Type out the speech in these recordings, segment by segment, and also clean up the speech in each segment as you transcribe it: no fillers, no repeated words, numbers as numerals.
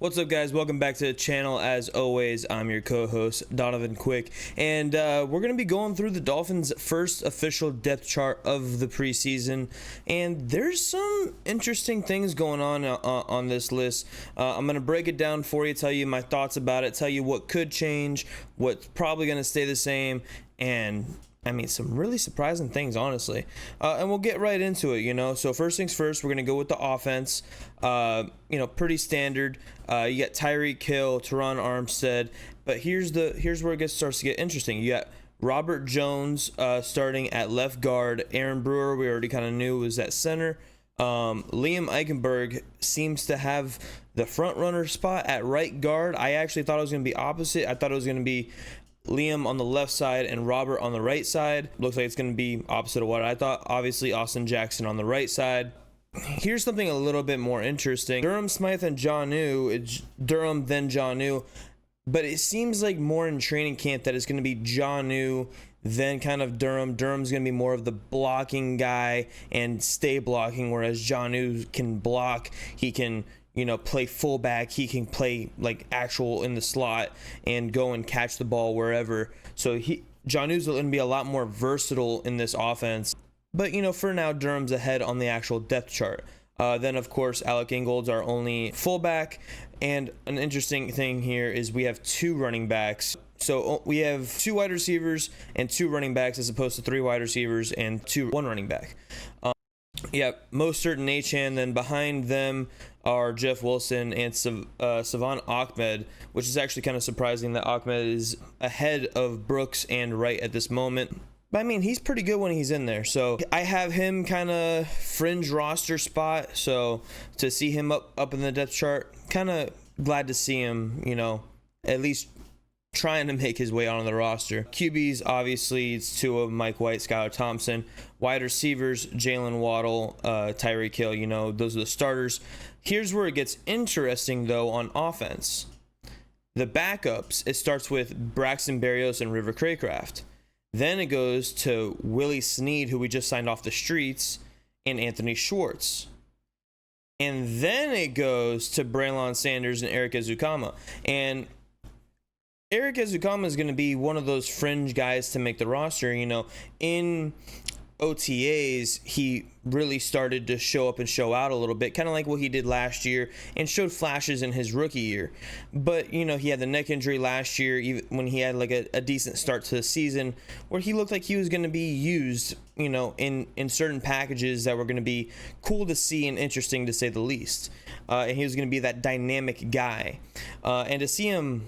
What's up, guys? Welcome back to the channel. As always, I'm your co-host Donovan Quick, and we're going to be going through the Dolphins' first official depth chart of the preseason, and there's some interesting things going on this list. I'm going to break it down for you, tell you my thoughts about it, tell you what could change, what's probably going to stay the same, and I mean, some really surprising things, honestly. And we'll get right into it, So first things first, we're going to go with the offense. Pretty standard. You got Tyreek Hill, Teron Armstead. But here's where it starts to get interesting. You got Robert Jones starting at left guard. Aaron Brewer, we already kind of knew, was at center. Liam Eichenberg seems to have the front runner spot at right guard. I actually thought it was going to be opposite. I thought it was going to be Liam on the left side and Robert on the right side. Looks like it's going to be opposite of what I thought. Obviously, Austin Jackson on the right side. Here's something a little bit more interesting. Durham Smythe and Jonnu. It's Durham then Jonnu. But it seems like more in training camp that it's going to be Jonnu then kind of Durham. Durham's going to be more of the blocking guy and stay blocking, whereas Jonnu can block. He can play fullback. He can play like actual in the slot and go and catch the ball wherever. So Jonnu's going to be a lot more versatile in this offense. But, for now, Durham's ahead on the actual depth chart. Then, of course, Alec Ingold's our only fullback. And an interesting thing here is we have two running backs. So we have two wide receivers and two running backs as opposed to three wide receivers and one running back. Mostert and Achane. Then behind them are Jeff Wilson and Savon Ahmed, which is actually kind of surprising that Ahmed is ahead of Brooks and Wright at this moment. But I mean, he's pretty good when he's in there. So I have him kind of fringe roster spot. So to see him up in the depth chart, kind of glad to see him, at least trying to make his way onto the roster. QBs, obviously, it's two of Mike White, Skylar Thompson. Wide receivers, Jalen Waddle, Tyreek Hill, those are the starters. Here's where it gets interesting, though, on offense. The backups, it starts with Braxton Berrios and River Craycraft. Then it goes to Willie Snead, who we just signed off the streets, and Anthony Schwartz. And then it goes to Braylon Sanders and Eric Ezukama. And Eric Ezukama is going to be one of those fringe guys to make the roster. In OTAs, he really started to show up and show out a little bit, kind of like what he did last year, and showed flashes in his rookie year. But, he had the neck injury last year, even when he had like a decent start to the season, where he looked like he was going to be used, in certain packages that were going to be cool to see and interesting, to say the least. And he was going to be that dynamic guy. And to see him,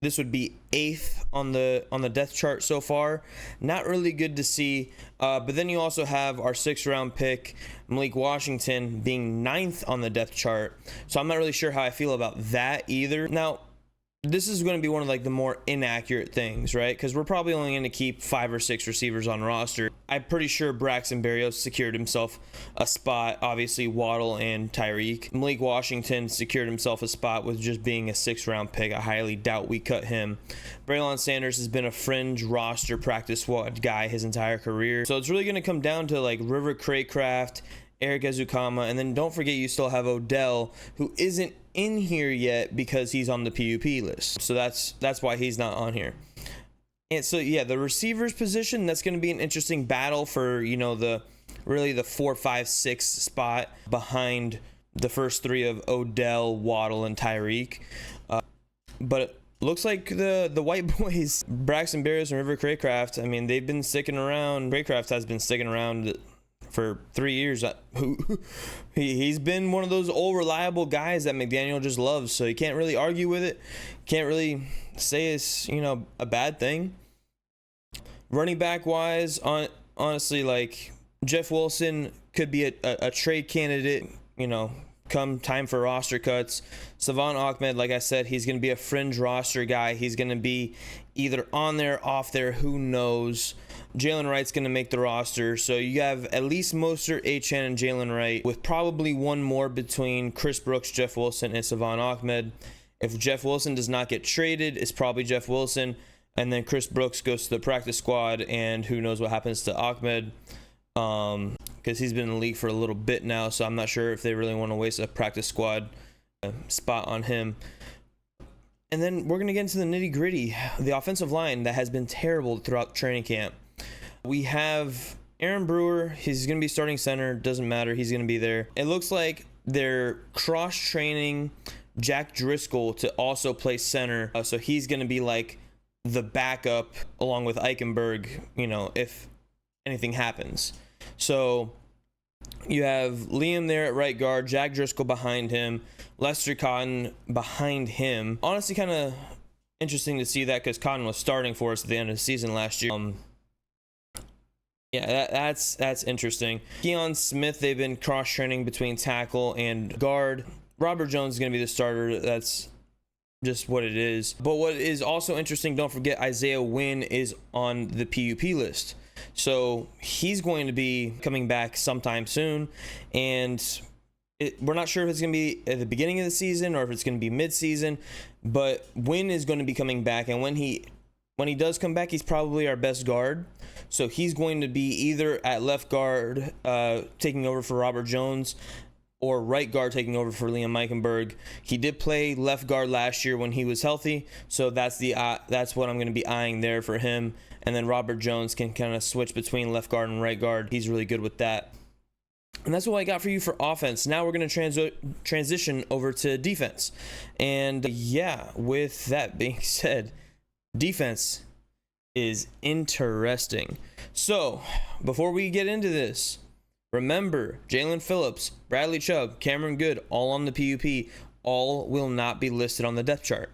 this would be 8th on the depth chart so far. Not really good to see. But then you also have our 6th round pick, Malik Washington, being 9th on the depth chart. So I'm not really sure how I feel about that either. Now, this is going to be one of the more inaccurate things, right? Because we're probably only going to keep 5 or 6 receivers on roster. I'm pretty sure Braxton Berrios secured himself a spot. Obviously, Waddle and Tyreek. Malik Washington secured himself a spot with just being a 6th round pick. I highly doubt we cut him. Braylon Sanders has been a fringe roster practice squad guy his entire career. So it's really going to come down to River Craycraft, Eric Ezukama, and then don't forget you still have Odell, who isn't in here yet because he's on the PUP list. So that's why he's not on here. And so the receivers position, that's going to be an interesting battle for the 4, 5, 6 spot behind the first three of Odell, Waddle, and Tyreek. But it looks like the white boys, Braxton Berrios and River Craycraft, I mean, they've been sticking around. Craycraft has been sticking around for 3 years. He's been one of those old reliable guys that McDaniel just loves, so you can't really argue with it. Can't really say it's a bad thing. Running back wise, honestly, Jeff Wilson could be a trade candidate come time for roster cuts. Savon Ahmed, like I said, he's going to be a fringe roster guy. He's going to be either on there, off there, who knows. Jalen Wright's going to make the roster. So you have at least Mostert, Achane, and Jalen Wright, with probably one more between Chris Brooks, Jeff Wilson, and Savon Ahmed. If Jeff Wilson does not get traded, it's probably Jeff Wilson. And then Chris Brooks goes to the practice squad, and who knows what happens to Ahmed. Because he's been in the league for a little bit now, so I'm not sure if they really want to waste a practice squad spot on him. And then we're going to get into the nitty gritty. The offensive line that has been terrible throughout training camp. We have Aaron Brewer. He's going to be starting center. Doesn't matter. He's going to be there. It looks like they're cross-training Jack Driscoll to also play center. So he's going to be like the backup along with Eichenberg, if anything happens. So you have Liam there at right guard, Jack Driscoll behind him, Lester Cotton behind him. Honestly, kind of interesting to see that because Cotton was starting for us at the end of the season last year. That's interesting. Keon Smith, they've been cross-training between tackle and guard. Robert Jones is going to be the starter. That's just what it is. But what is also interesting, don't forget Isaiah Wynn is on the PUP list. So he's going to be coming back sometime soon. And we're not sure if it's going to be at the beginning of the season or if it's going to be mid-season. But Wynn is going to be coming back. And when he does come back, he's probably our best guard. So he's going to be either at left guard taking over for Robert Jones, or right guard taking over for Liam Eichenberg. He did play left guard last year when he was healthy, so that's what I'm going to be eyeing there for him. And then Robert Jones can kind of switch between left guard and right guard. He's really good with that. And that's what I got for you for offense. Now we're going to transition over to defense. And with that being said, defense is interesting. So before we get into this, remember, Jalen Phillips, Bradley Chubb, Cameron Good, all on the PUP, all will not be listed on the depth chart.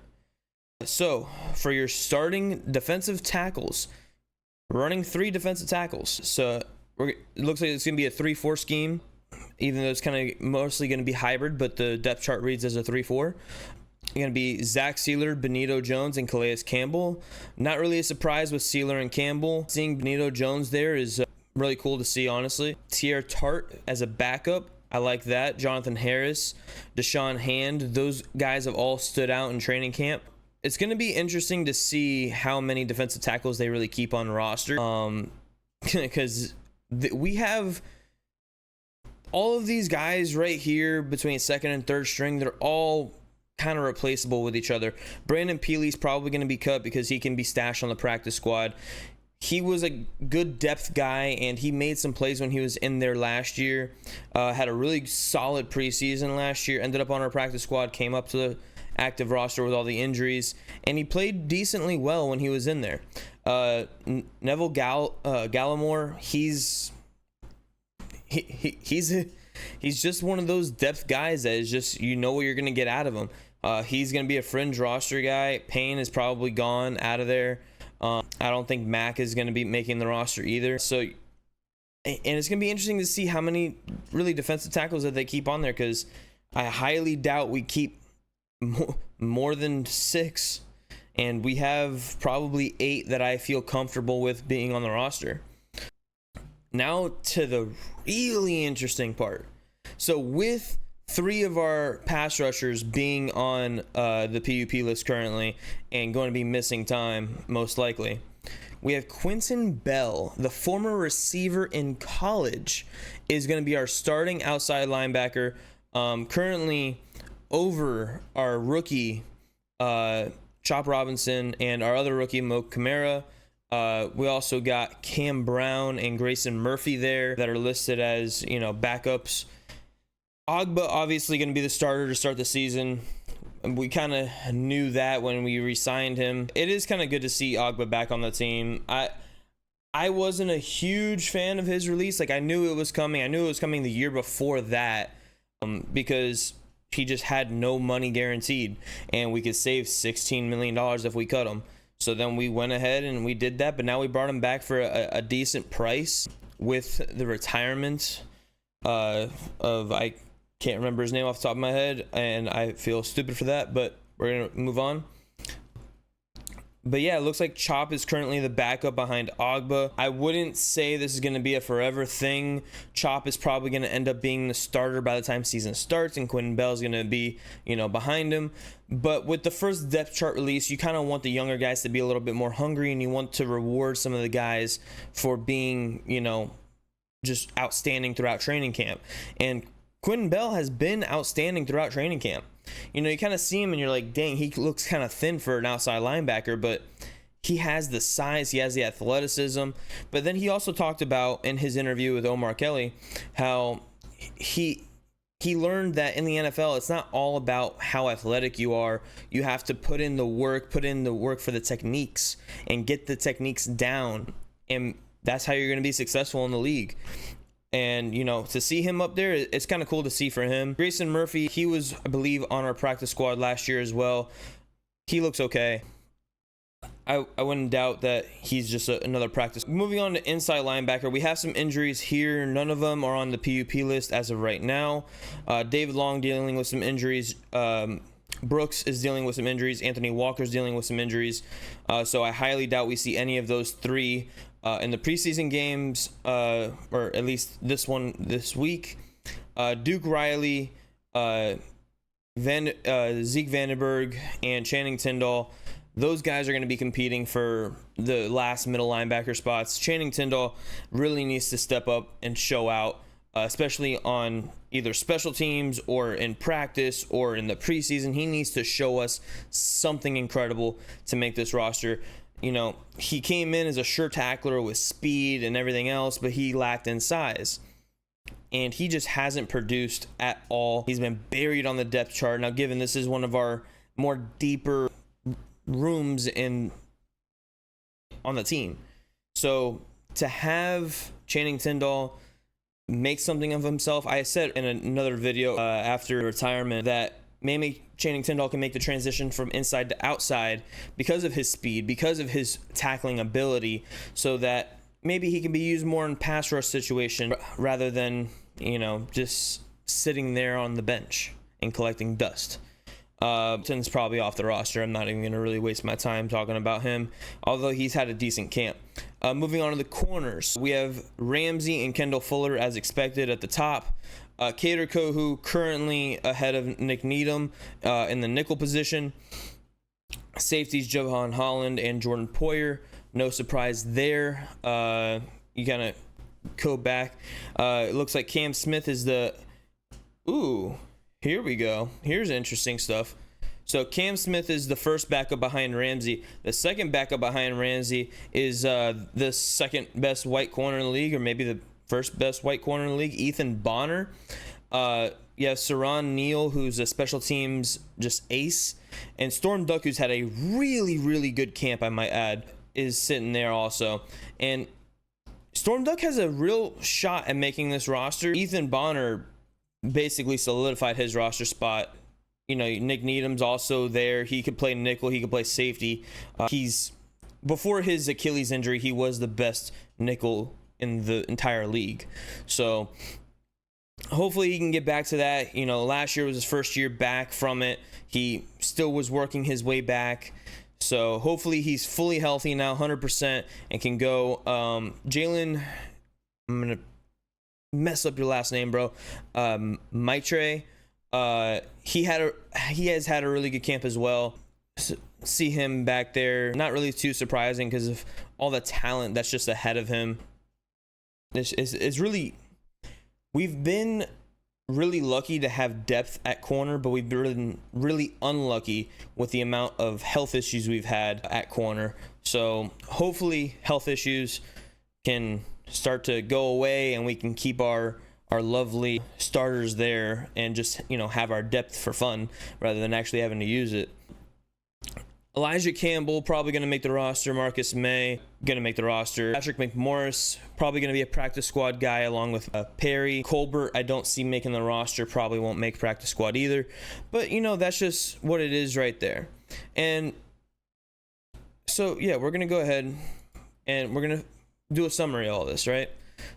So, for your starting defensive tackles, running 3 defensive tackles. So, it looks like it's going to be a 3-4 scheme, even though it's kind of mostly going to be hybrid, but the depth chart reads as a 3-4. It's going to be Zach Sealer, Benito Jones, and Calais Campbell. Not really a surprise with Sealer and Campbell. Seeing Benito Jones there is really cool to see, honestly. Tier Tart as a backup, I like that. Jonathan Harris, Deshaun Hand, those guys have all stood out in training camp. It's going to be interesting to see how many defensive tackles they really keep on roster. Because we have all of these guys right here between second and third string. They're all kind of replaceable with each other. Brandon Peely's probably going to be cut because he can be stashed on the practice squad. He was a good depth guy, and he made some plays when he was in there last year. Had a really solid preseason last year. Ended up on our practice squad, came up to the active roster with all the injuries, and he played decently well when he was in there. Neville Gallimore, he's just one of those depth guys that is just, what you're going to get out of him. He's going to be a fringe roster guy. Payne is probably gone out of there. I don't think Mack is going to be making the roster either. So, and it's going to be interesting to see how many really defensive tackles that they keep on there, because I highly doubt we keep more than 6, and we have probably 8 that I feel comfortable with being on the roster. Now to the really interesting part. So with 3 of our pass rushers being on the PUP list currently and going to be missing time, most likely, we have Quentin Bell, the former receiver in college, is going to be our starting outside linebacker, currently over our rookie Chop Robinson and our other rookie Mo Kamara. We also got Cam Brown and Grayson Murphy there that are listed as, backups. Ogba obviously going to be the starter to start the season. We kind of knew that when we re-signed him. It is kind of good to see Ogba back on the team. I wasn't a huge fan of his release. Like, I knew it was coming. I knew it was coming the year before that, because he just had no money guaranteed, and we could save $16 million if we cut him. So then we went ahead and we did that, but now we brought him back for a decent price with the retirement of I can't remember his name off the top of my head, and I feel stupid for that, but we're going to move on. But yeah, it looks like Chop is currently the backup behind Ogba. I wouldn't say this is going to be a forever thing. Chop is probably going to end up being the starter by the time season starts, and Quentin Bell is going to be, behind him. But with the first depth chart release, you kind of want the younger guys to be a little bit more hungry, and you want to reward some of the guys for being, just outstanding throughout training camp. And Quentin Bell has been outstanding throughout training camp. You kind of see him and you're like, dang, he looks kind of thin for an outside linebacker, but he has the size, he has the athleticism. But then he also talked about in his interview with Omar Kelly how he learned that in the NFL, it's not all about how athletic you are. You have to put in the work for the techniques and get the techniques down. And that's how you're going to be successful in the league. And, to see him up there, it's kind of cool to see for him. Grayson Murphy, he was, I believe, on our practice squad last year as well. He looks okay. I wouldn't doubt that he's just another practice. Moving on to inside linebacker, we have some injuries here. None of them are on the PUP list as of right now. David Long dealing with some injuries. Brooks is dealing with some injuries. Anthony Walker's dealing with some injuries. So I highly doubt we see any of those three in the preseason games, or at least this week. Duke Riley, Zeke Vandenberg, and Channing Tindall. Those guys are going to be competing for the last middle linebacker spots. Channing Tindall really needs to step up and show out, especially on either special teams or in practice or in the preseason. He needs to show us something incredible to make this roster. He came in as a sure tackler with speed and everything else, but he lacked in size. And he just hasn't produced at all. He's been buried on the depth chart. Now, given this is one of our more deeper rooms on the team, so to have Channing Tindall make something of himself, I said in another video after retirement that maybe Channing Tindall can make the transition from inside to outside because of his speed, because of his tackling ability, so that maybe he can be used more in pass rush situation rather than just sitting there on the bench and collecting dust. Tin's probably off the roster. I'm not even going to really waste my time talking about him, although he's had a decent camp. Moving on to the corners, we have Ramsey and Kendall Fuller as expected at the top. Kader Kohu currently ahead of Nick Needham in the nickel position. Safeties Jovan Holland and Jordan Poyer. No surprise there. You kind of go back. It looks like Cam Smith is the... Ooh. Here we go. Here's interesting stuff. So Cam Smith is the first backup behind Ramsey. The second backup behind Ramsey is the second best white corner in the league, or maybe the first best white corner in the league, Ethan Bonner. Saron Neal, who's a special teams just ace. And Storm Duck, who's had a really, really good camp, I might add, is sitting there also. And Storm Duck has a real shot at making this roster. Ethan Bonner basically solidified his roster spot. Nick Needham's also there. He could play nickel. He could play safety. Before his Achilles injury, he was the best nickel in the entire league. So hopefully he can get back to that. Last year was his first year back from it. He still was working his way back. So hopefully he's fully healthy now, 100%, and can go. Jalen, I'm going to mess up your last name, bro. Maitre. He has had a really good camp as well. See him back there. Not really too surprising because of all the talent that's just ahead of him. It's really, we've been really lucky to have depth at corner, but we've been really unlucky with the amount of health issues we've had at corner. So hopefully health issues can start to go away and we can keep our lovely starters there and just have our depth for fun rather than actually having to use it. Elijah Campbell probably going to make the roster. Marcus May going to make the roster. Patrick McMorris probably going to be a practice squad guy along with Perry. Colbert I don't see making the roster, probably won't make practice squad either, but that's just what it is right there. And so yeah, we're going to go ahead and we're going to do a summary of all this, right?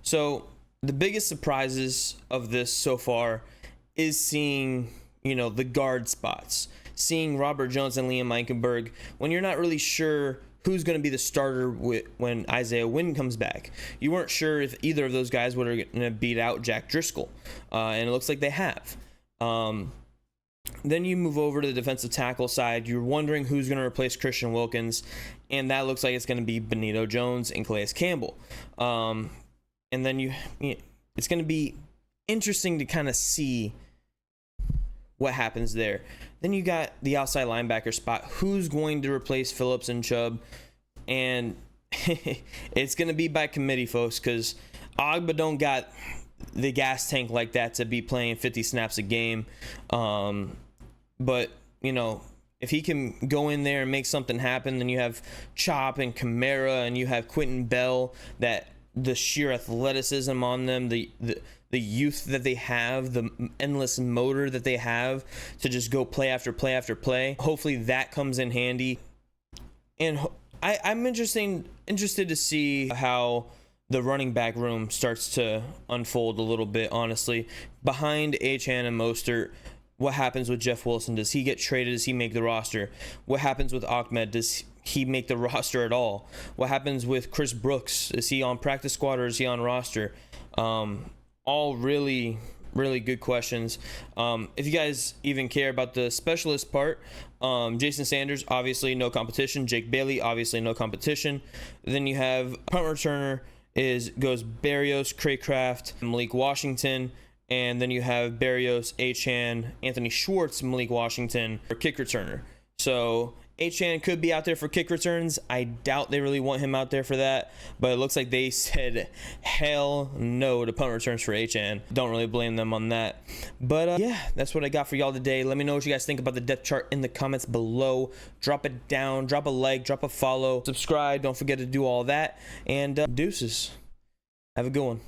So the biggest surprises of this so far is seeing, the guard spots, seeing Robert Jones and Liam Eichenberg when you're not really sure who's going to be the starter when Isaiah Wynn comes back. You weren't sure if either of those guys were going to beat out Jack Driscoll, and it looks like they have. Then you move over to the defensive tackle side. You're wondering who's going to replace Christian Wilkins, and that looks like it's going to be Benito Jones and Calais Campbell. And then it's going to be interesting to kind of see what happens there. Then you got the outside linebacker spot. Who's going to replace Phillips and Chubb? And it's going to be by committee, folks, because Ogba don't got the gas tank like that to be playing 50 snaps a game. But, you know, if he can go in there and make something happen, then you have Chop and Kamara, and you have Quentin Bell, that the sheer athleticism on them, the youth that they have, the endless motor that they have to just go play after play after play. Hopefully that comes in handy. And I'm interested to see how the running back room starts to unfold a little bit, honestly. Behind Achane and Mostert, what happens with Jeff Wilson? Does he get traded? Does he make the roster? What happens with Ahmed? Does he make the roster at all? What happens with Chris Brooks? Is he on practice squad or is he on roster? All really good questions. If you guys even care about the specialist part, Jason Sanders, obviously no competition. Jake Bailey, obviously no competition. Then you have punt returner goes Berrios, Craycraft, Malik Washington, and then you have Berrios, Achane, Anthony Schwartz, Malik Washington for kick returner. So Achane could be out there for kick returns. I doubt they really want him out there for that, but it looks like they said hell no to punt returns for Achane. Don't really blame them on that. But yeah, that's what I got for y'all today. Let me know what you guys think about the depth chart in the comments below. Drop it down, drop a like, drop a follow, subscribe. Don't forget to do all that. And deuces. Have a good one.